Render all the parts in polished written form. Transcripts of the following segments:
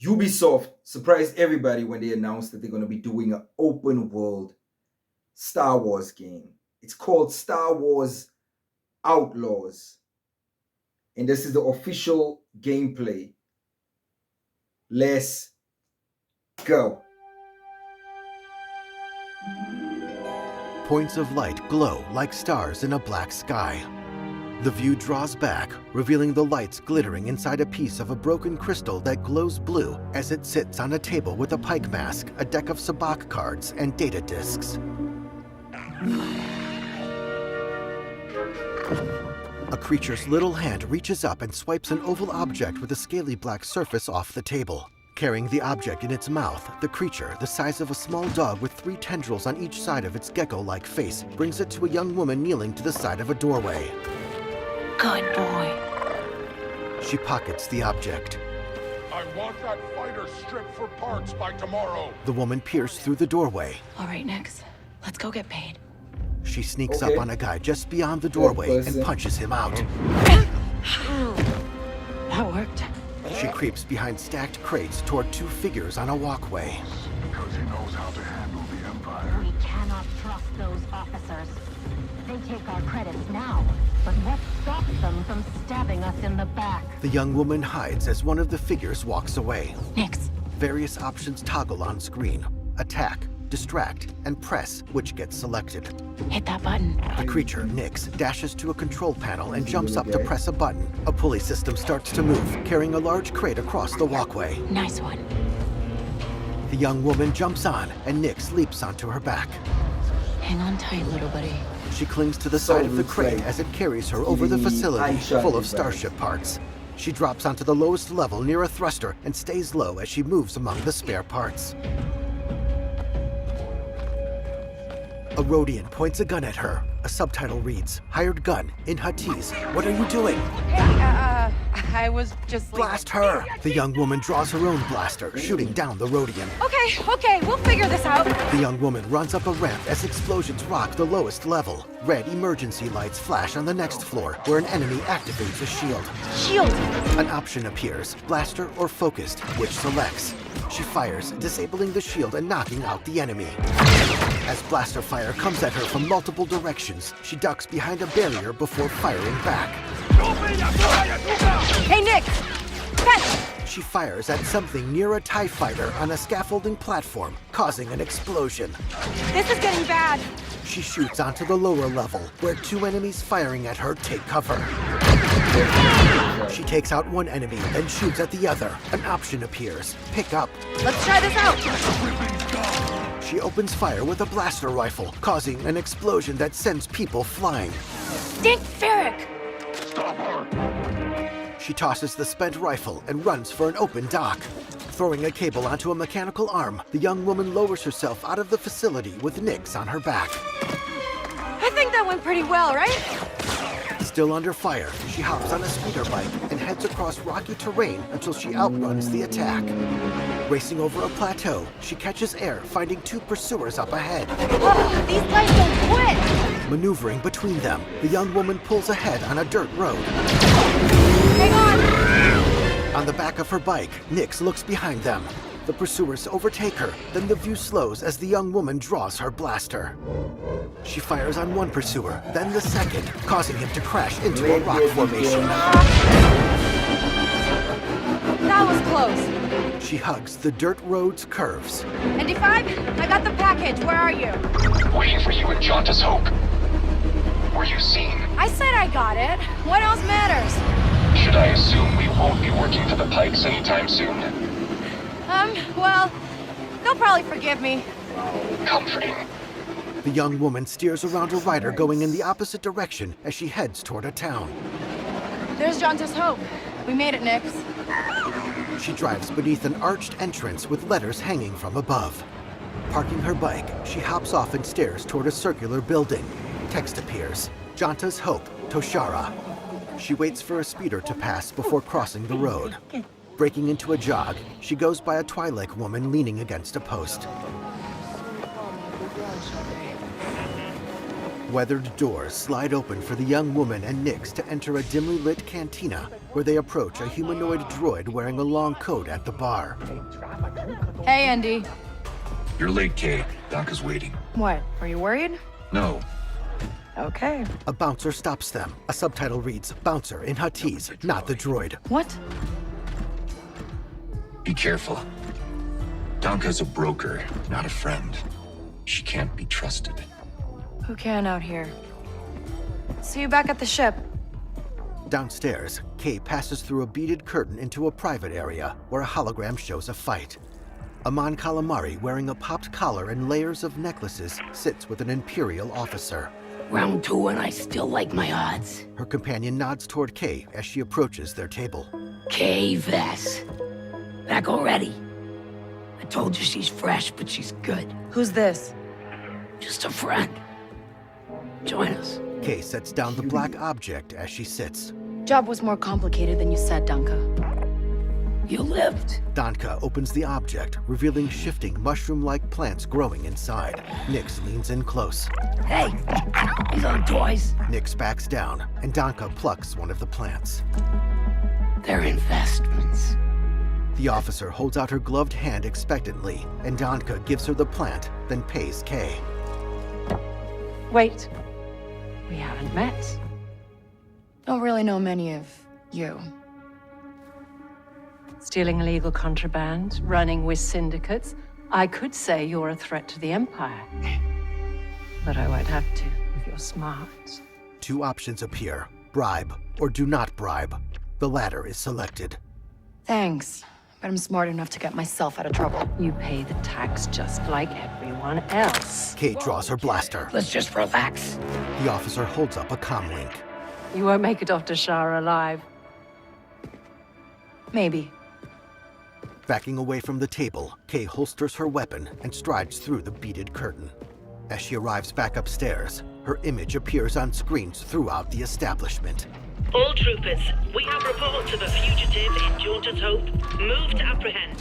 Ubisoft surprised everybody when they announced that they're going to be doing an open world Star Wars game. It's called Star Wars Outlaws, and this is the official gameplay. Let's go. Points of light glow like stars in a black sky. The view draws back, revealing the lights glittering inside a piece of a broken crystal that glows blue as it sits on a table with a pike mask, a deck of sabacc cards, and data discs. A creature's little hand reaches up and swipes an oval object with a scaly black surface off the table. Carrying the object in its mouth, the creature, the size of a small dog with 3 tendrils on each side of its gecko-like face, brings it to a young woman kneeling to the side of a doorway. Good boy. She pockets the object. I want that fighter stripped for parts by tomorrow. The woman peers through the doorway. All right, Nix. Let's go get paid. She sneaks Okay. up on a guy just beyond the doorway and punches him out. That worked. She creeps behind stacked crates toward 2 figures on a walkway. Because he knows how to handle the Empire. We cannot trust those officers. They take our credits now, but what stops them from stabbing us in the back? The young woman hides as one of the figures walks away. Nix. Various options toggle on screen. Attack, distract, and press, which gets selected. Hit that button. The creature, Nyx, dashes to a control panel and jumps up to press a button. A pulley system starts to move, carrying a large crate across the walkway. Nice one. The young woman jumps on, and Nyx leaps onto her back. Hang on tight, little buddy. She clings to the side of the crate as it carries her over the facility, full of starship parts. She drops onto the lowest level near a thruster and stays low as she moves among the spare parts. A Rhodian points a gun at her. A subtitle reads, "Hired gun, in Huttese. What are you doing?" Hey, I was just leaving. Blast her! The young woman draws her own blaster, shooting down the Rhodian. Okay, we'll figure this out. The young woman runs up a ramp as explosions rock the lowest level. Red emergency lights flash on the next floor, where an enemy activates a shield. Shield! An option appears, blaster or focused, which selects. She fires, disabling the shield and knocking out the enemy. As blaster fire comes at her from multiple directions, she ducks behind a barrier before firing back. Hey, Nick! Catch! She fires at something near a TIE fighter on a scaffolding platform, causing an explosion. This is getting bad. She shoots onto the lower level, where 2 enemies firing at her take cover. She takes out one enemy, then shoots at the other. An option appears. Pick up. Let's try this out. She opens fire with a blaster rifle, causing an explosion that sends people flying. Dink Ferric! Stop her. She tosses the spent rifle and runs for an open dock. Throwing a cable onto a mechanical arm, the young woman lowers herself out of the facility with Nyx on her back. I think that went pretty well, right? Still under fire, she hops on a speeder bike and heads across rocky terrain until she outruns the attack. Racing over a plateau, she catches air, finding 2 pursuers up ahead. Oh, these guys don't quit! Maneuvering between them, the young woman pulls ahead on a dirt road. Hang on! On the back of her bike, Nyx looks behind them. The pursuers overtake her, then the view slows as the young woman draws her blaster. She fires on one pursuer, then the second, causing him to crash into a rock formation. That was close. She hugs the dirt road's curves. ND5, I got the package. Where are you? Waiting for you in Jaunta's Hope. Were you seen? I said I got it. What else matters? Should I assume we won't be working for the Pikes anytime soon? Well, they'll probably forgive me. Comforting. The young woman steers around a rider going in the opposite direction as she heads toward a town. There's Jaunta's Hope. We made it, Nix. She drives beneath an arched entrance with letters hanging from above. Parking her bike, she hops off and stares toward a circular building. Text appears, Jaunta's Hope, Toshara. She waits for a speeder to pass before crossing the road. Breaking into a jog, she goes by a Twi'lek woman leaning against a post. Weathered doors slide open for the young woman and Nix to enter a dimly lit cantina where they approach a humanoid droid wearing a long coat at the bar. Hey, Andy. You're late, Kay. Donka's waiting. What? Are you worried? No. Okay. A bouncer stops them. A subtitle reads, "Bouncer" in Huttese, not the droid. What? Be careful. Donka's a broker, not a friend. She can't be trusted. Who can out here? See you back at the ship. Downstairs, Kay passes through a beaded curtain into a private area where a hologram shows a fight. Amon Calamari, wearing a popped collar and layers of necklaces, sits with an Imperial officer. Round 2 and I still like my odds. Her companion nods toward Kay as she approaches their table. Kay Vess. Back already? I told you she's fresh, but she's good. Who's this? Just a friend. Join us. Kay sets down the black object as she sits. Job was more complicated than you said, Danka. You lived. Donka opens the object, revealing shifting mushroom-like plants growing inside. Nix leans in close. Hey, these aren't toys. Nix backs down, and Donka plucks one of the plants. They're investments. The officer holds out her gloved hand expectantly, and Donka gives her the plant, then pays Kay. Wait. We haven't met. Don't really know many of you. Stealing illegal contraband, running with syndicates. I could say you're a threat to the Empire. But I won't have to, if you're smart. 2 options appear: bribe or do not bribe. The latter is selected. Thanks, but I'm smart enough to get myself out of trouble. You pay the tax just like everyone else. Kay draws her blaster. Let's just relax. The officer holds up a comm link. You won't make it off to Shara alive. Maybe. Backing away from the table, Kay holsters her weapon and strides through the beaded curtain. As she arrives back upstairs, her image appears on screens throughout the establishment. All troopers, we have reports of a fugitive in Jaunta's Hope. Move to apprehend.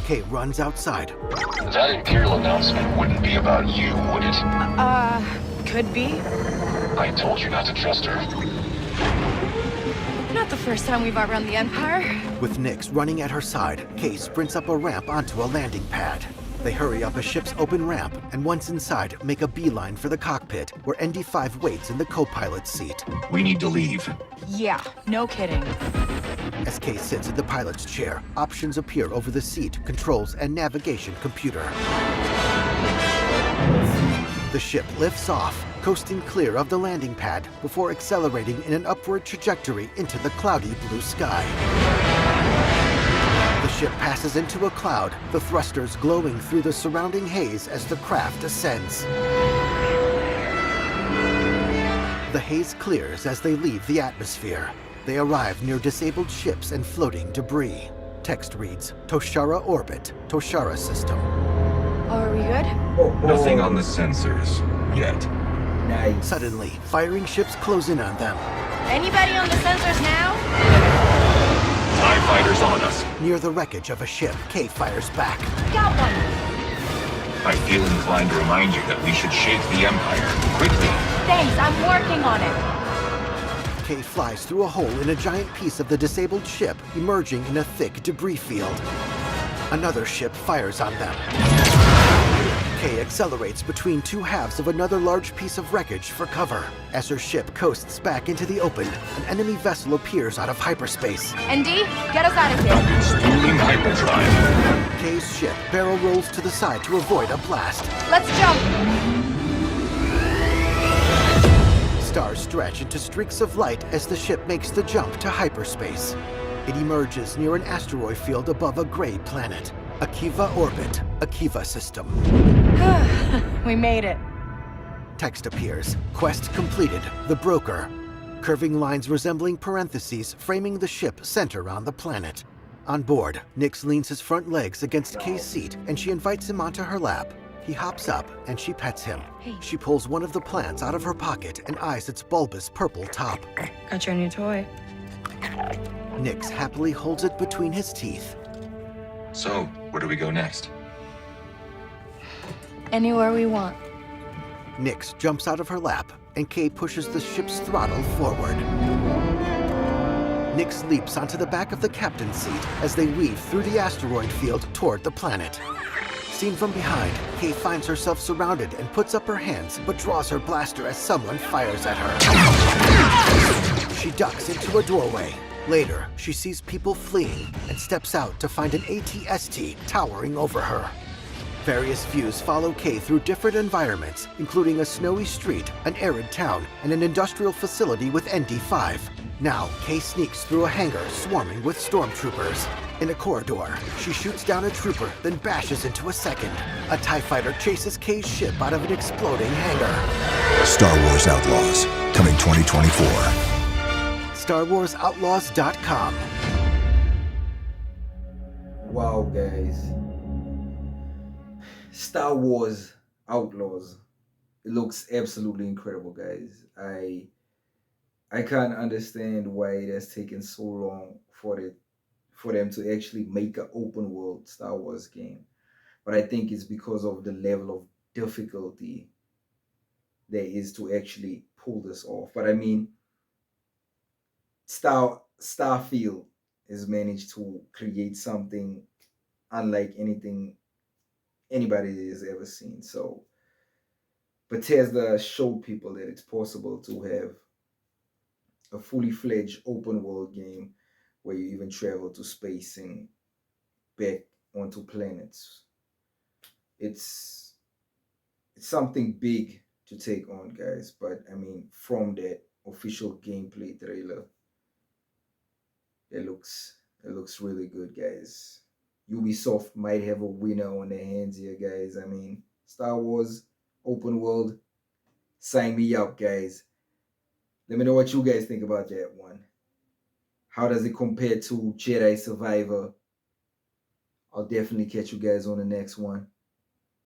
Kay runs outside. That Imperial announcement wouldn't be about you, would it? Could be. I told you not to trust her. Not the first time we've outrun the Empire. With Nix running at her side, Kay sprints up a ramp onto a landing pad. They hurry up a ship's open ramp, and once inside, make a beeline for the cockpit, where ND5 waits in the co-pilot's seat. We need to leave. Yeah, no kidding. As Kay sits in the pilot's chair, options appear over the seat, controls, and navigation computer. The ship lifts off, coasting clear of the landing pad before accelerating in an upward trajectory into the cloudy blue sky. The ship passes into a cloud, the thrusters glowing through the surrounding haze as the craft ascends. The haze clears as they leave the atmosphere. They arrive near disabled ships and floating debris. Text reads, Toshara Orbit, Toshara System. Oh, are we good? Nothing on the sensors yet. Nice. Suddenly, firing ships close in on them. Anybody on the sensors now? TIE fighters on us. Near the wreckage of a ship, Kay fires back. Got one. I feel inclined to remind you that we should shake the Empire. Quickly. Thanks, I'm working on it. Kay flies through a hole in a giant piece of the disabled ship, emerging in a thick debris field. Another ship fires on them. Kay accelerates between 2 halves of another large piece of wreckage for cover. As her ship coasts back into the open, an enemy vessel appears out of hyperspace. ND, get us out of here. Spooling hyperdrive. Kay's ship barrel rolls to the side to avoid a blast. Let's jump. Stars stretch into streaks of light as the ship makes the jump to hyperspace. It emerges near an asteroid field above a gray planet. Akiva Orbit, Akiva System. We made it. Text appears. Quest completed. The broker. Curving lines resembling parentheses framing the ship center on the planet. On board, Nix leans his front legs against Kay's seat and she invites him onto her lap. He hops up and she pets him. Hey. She pulls one of the plants out of her pocket and eyes its bulbous purple top. Got your new toy. Nix happily holds it between his teeth. So, where do we go next? Anywhere we want. Nix jumps out of her lap, and Kay pushes the ship's throttle forward. Nix leaps onto the back of the captain's seat as they weave through the asteroid field toward the planet. Seen from behind, Kay finds herself surrounded and puts up her hands, but draws her blaster as someone fires at her. She ducks into a doorway. Later, she sees people fleeing and steps out to find an ATST towering over her. Various views follow Kay through different environments, including a snowy street, an arid town, and an industrial facility with ND5. Now, Kay sneaks through a hangar swarming with stormtroopers. In a corridor, she shoots down a trooper, then bashes into a second. A TIE fighter chases Kay's ship out of an exploding hangar. Star Wars Outlaws, coming 2024. StarWarsOutlaws.com. Wow, guys. Star Wars Outlaws. It looks absolutely incredible, guys. I can't understand why it has taken so long for them to actually make an open world Star Wars game. But I think it's because of the level of difficulty there is to actually pull this off. But I mean, Starfield has managed to create something unlike anything anybody has ever seen. So Bethesda showed people that it's possible to have a fully fledged open world game where you even travel to space and back onto planets. It's something big to take on, guys. But I mean, from that official gameplay trailer, it looks really good, guys. Ubisoft might have a winner on their hands here, guys. I mean, Star Wars open world, sign me up, guys. Let me know what you guys think about that one. How does it compare to Jedi Survivor? I'll definitely catch you guys on the next one.